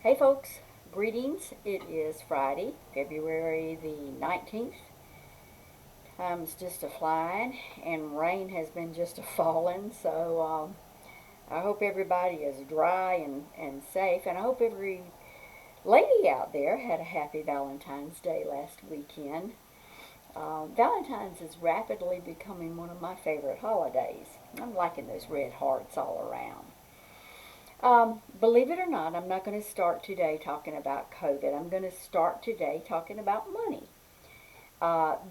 Hey folks, greetings. It is Friday, February the 19th. Time's just a flying and rain has been just a falling, so I hope everybody is dry and safe, and I hope every lady out there had a happy Valentine's Day last weekend. Valentine's is rapidly becoming one of my favorite holidays. I'm liking those red hearts all around. Believe it or not, I'm not going to start today talking about COVID. I'm going to start today talking about money.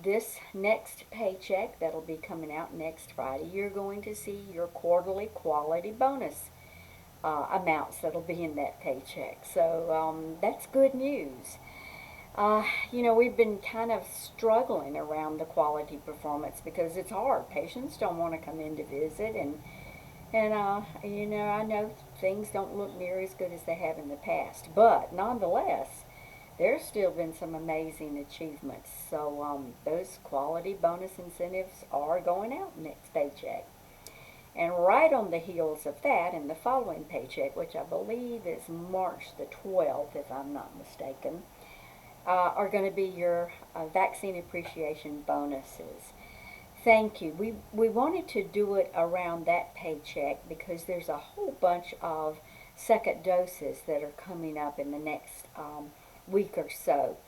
This next paycheck that'll be coming out next Friday, you're going to see your quarterly quality bonus amounts that'll be in that paycheck. So that's good news. We've been kind of struggling around the quality performance because it's hard. Patients don't want to come in to visit, and I know things don't look near as good as they have in the past, but nonetheless, there's still been some amazing achievements. So those quality bonus incentives are going out next paycheck. And right on the heels of that, in the following paycheck, which I believe is March the 12th, if I'm not mistaken, are going to be your vaccine appreciation bonuses. Thank you. We wanted to do it around that paycheck because there's a whole bunch of second doses that are coming up in the next week or so.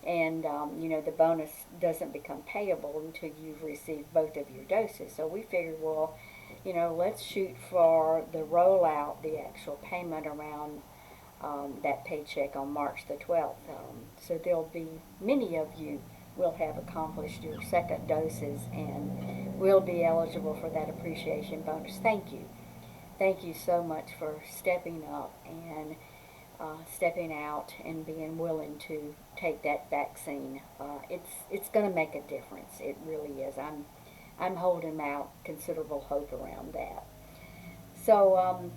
And, the bonus doesn't become payable until you've received both of your doses. So we figured, well, let's shoot for the rollout, the actual payment around that paycheck on March the 12th. So there'll be many of you will have accomplished your second doses and will be eligible for that appreciation bonus. Thank you. Thank you so much for stepping up and stepping out and being willing to take that vaccine. It's going to make a difference. It really is. I'm holding out considerable hope around that. So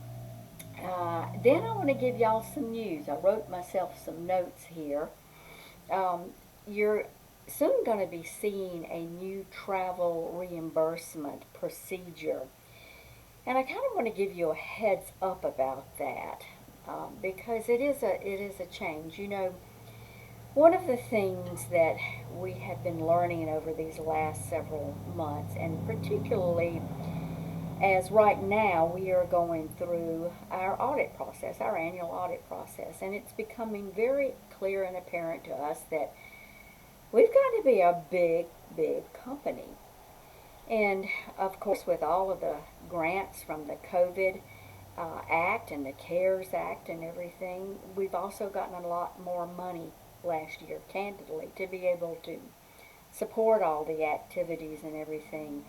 then I want to give y'all some news. I wrote myself some notes here. You're soon going to be seeing a new travel reimbursement procedure. And I kind of want to give you a heads up about that because it is a change. One of the things that we have been learning over these last several months, and particularly as right now we are going through our audit process, our annual audit process, and it's becoming very clear and apparent to us that we've got to be a big, big company. And of course, with all of the grants from the COVID Act and the CARES Act and everything, we've also gotten a lot more money last year, candidly, to be able to support all the activities and everything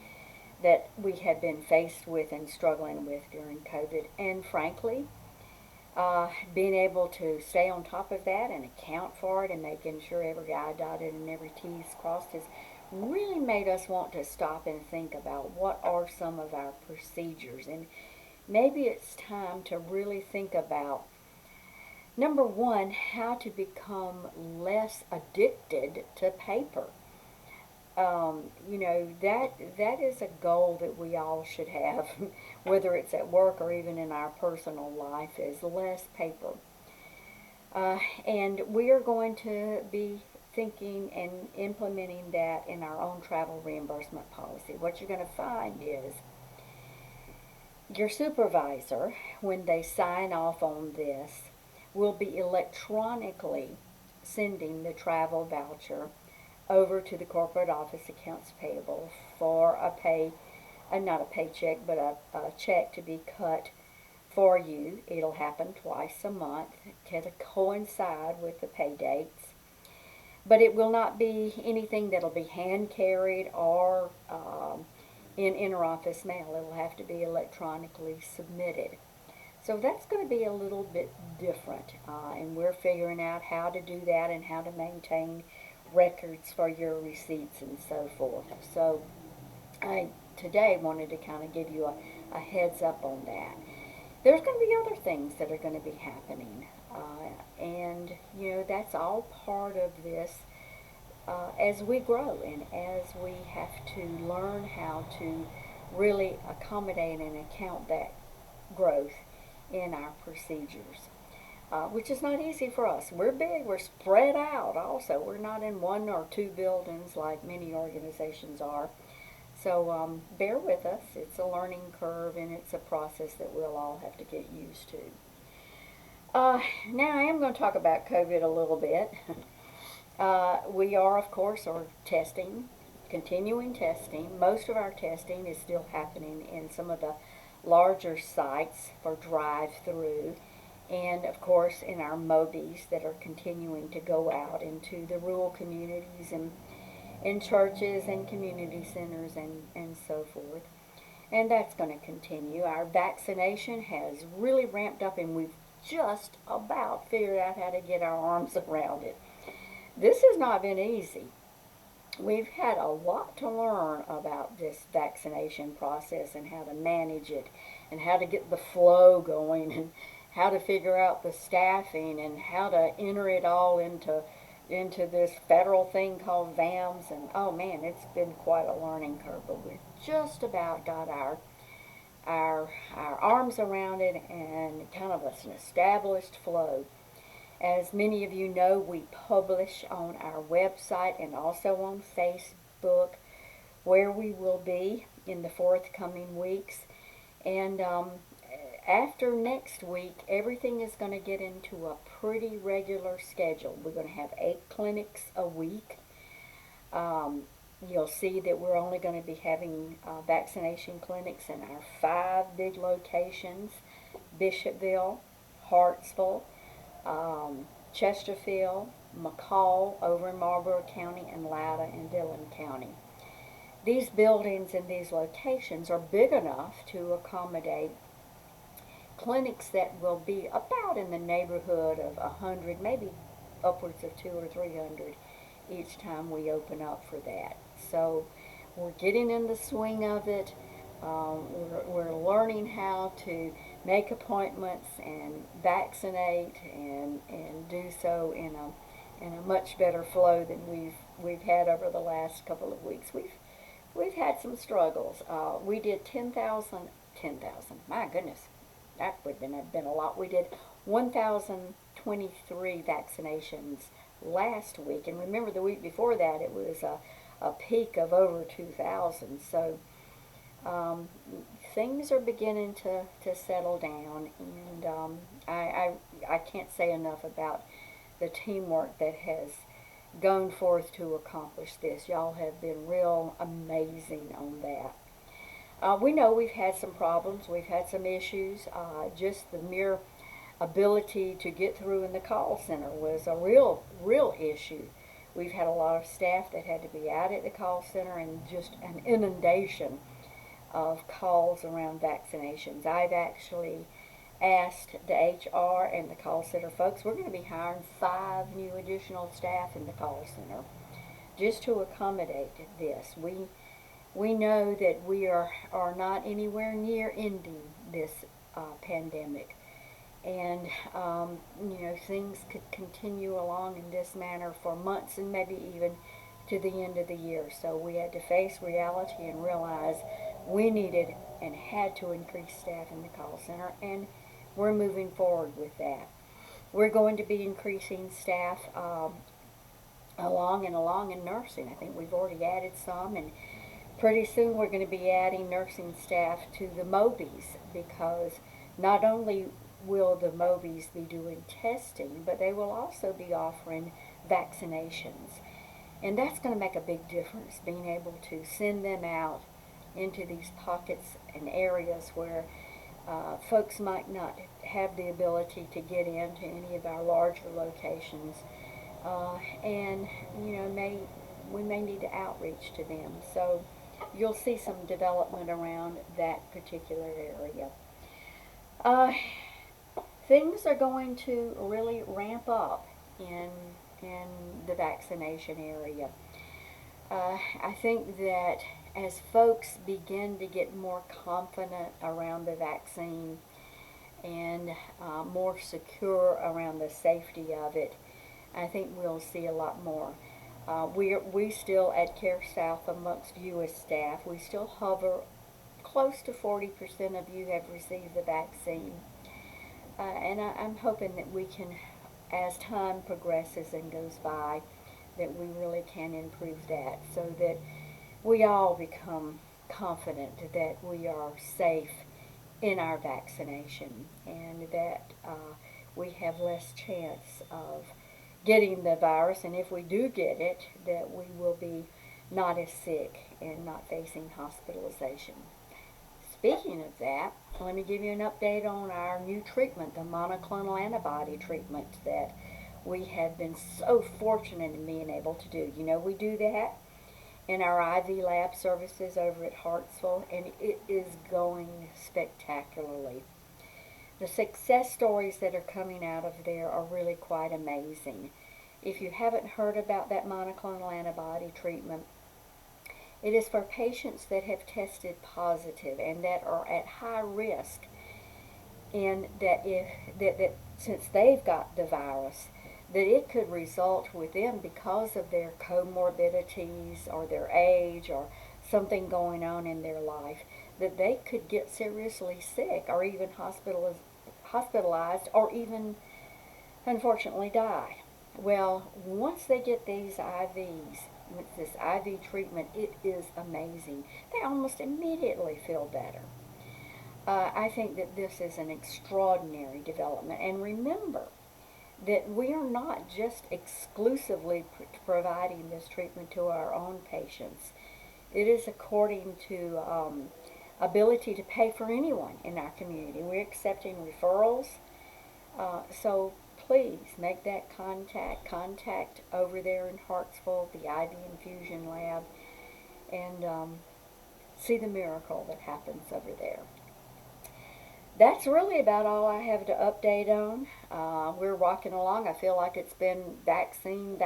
that we have been faced with and struggling with during COVID. And frankly, being able to stay on top of that and account for it and making sure every I dotted and every T is crossed has really made us want to stop and think about what are some of our procedures. And maybe it's time to really think about, number one, how to become less addicted to paper. That is a goal that we all should have, whether it's at work or even in our personal life, is less paper. And we are going to be thinking and implementing that in our own travel reimbursement policy. What you're going to find is your supervisor, when they sign off on this, will be electronically sending the travel voucher over to the corporate office accounts payable for not a paycheck, but a check to be cut for you. It'll happen twice a month to coincide with the pay dates. But it will not be anything that'll be hand carried or in interoffice mail. It will have to be electronically submitted. So that's going to be a little bit different, and we're figuring out how to do that and how to maintain records for your receipts and so forth. So I today wanted to kind of give you a heads up on that. There's going to be other things that are going to be happening, and that's all part of this as we grow and as we have to learn how to really accommodate and account that growth in our procedures. which is not easy for us. We're big, we're spread out also. We're not in one or two buildings like many organizations are. So bear with us. It's a learning curve and it's a process that we'll all have to get used to. Now I am going to talk about COVID a little bit. We are, of course, are testing, continuing testing. Most of our testing is still happening in some of the larger sites for drive-through, and of course in our Mobies that are continuing to go out into the rural communities and in churches and community centers and so forth. And that's going to continue. Our vaccination has really ramped up, and we've just about figured out how to get our arms around it. This has not been easy. We've had a lot to learn about this vaccination process and how to manage it and how to get the flow going and how to figure out the staffing and how to enter it all into this federal thing called VAMS. And oh man, it's been quite a learning curve, but we've just about got our arms around it and kind of an established flow. As many of you know, we publish on our website and also on Facebook where we will be in the forthcoming weeks. And after next week, everything is going to get into a pretty regular schedule. We're going to have 8 clinics a week. You'll see that we're only going to be having vaccination clinics in our 5 big locations: Bishopville, Hartsville, Chesterfield, McCall over in Marlboro County, and Loudoun and Dillon County. These buildings and these locations are big enough to accommodate clinics that will be about in the neighborhood of 100, maybe upwards of 200 or 300 each time we open up for that. So we're getting in the swing of it. We're learning how to make appointments and vaccinate and do so in a much better flow than we've had over the last couple of weeks. We've had some struggles. We did 10,000. My goodness, that would have been a lot. We did 1,023 vaccinations last week, and remember the week before that it was a peak of over 2,000. So things are beginning to settle down, and I can't say enough about the teamwork that has gone forth to accomplish this. Y'all have been real amazing on that. We know we've had some problems, we've had some issues. Just the mere ability to get through in the call center was a real issue. We've had a lot of staff that had to be out at the call center and just an inundation of calls around vaccinations. I've actually asked the HR and the call center folks, we're going to be hiring 5 new additional staff in the call center just to accommodate this. We know that we are not anywhere near ending this pandemic. And, things could continue along in this manner for months and maybe even to the end of the year. So we had to face reality and realize we needed and had to increase staff in the call center, and we're moving forward with that. We're going to be increasing staff along in nursing. I think we've already added some, and pretty soon we're going to be adding nursing staff to the Mobies, because not only will the Mobies be doing testing, but they will also be offering vaccinations. And that's going to make a big difference, being able to send them out into these pockets and areas where folks might not have the ability to get into any of our larger locations, and we may need to outreach to them. So you'll see some development around that particular area. Things are going to really ramp up in the vaccination area. I think that as folks begin to get more confident around the vaccine and more secure around the safety of it, I think we'll see a lot more. We still at CareSouth, amongst you as staff, we still hover close to 40% of you have received the vaccine. I'm hoping that we can, as time progresses and goes by, that we really can improve that so that we all become confident that we are safe in our vaccination and that we have less chance of getting the virus, and if we do get it, that we will be not as sick and not facing hospitalization. Speaking of that, let me give you an update on our new treatment, the monoclonal antibody treatment that we have been so fortunate in being able to do. You know, we do that in our IV lab services over at Hartsville, and it is going spectacularly. The success stories that are coming out of there are really quite amazing. If you haven't heard about that monoclonal antibody treatment, it is for patients that have tested positive and that are at high risk, and that since they've got the virus, that it could result with them because of their comorbidities or their age or something going on in their life, that they could get seriously sick or even hospitalized or even unfortunately die. Well, once they get these IVs, with this IV treatment, it is amazing. They almost immediately feel better. I think that this is an extraordinary development. And remember that we are not just exclusively providing this treatment to our own patients. It is according to ability to pay for anyone in our community. We're accepting referrals. So please make that contact over there in Hartsville, the IV Infusion Lab, and see the miracle that happens over there. That's really about all I have to update on. We're rocking along. I feel like it's been vaccine.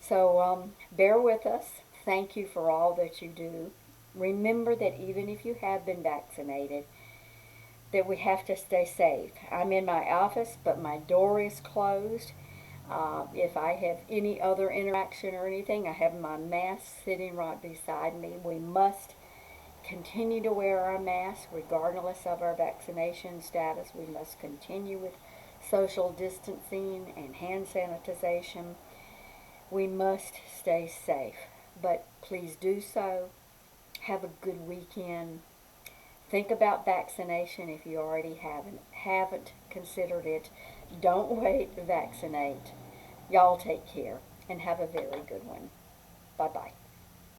So bear with us. Thank you for all that you do. Remember that even if you have been vaccinated, that we have to stay safe. I'm in my office, but my door is closed. If I have any other interaction or anything, I have my mask sitting right beside me. We must continue to wear our masks regardless of our vaccination status. We must continue with social distancing and hand sanitization. We must stay safe, but please do so. Have a good weekend. Think about vaccination if you already haven't considered it. Don't wait to vaccinate. Y'all take care and have a very good one. Bye-bye.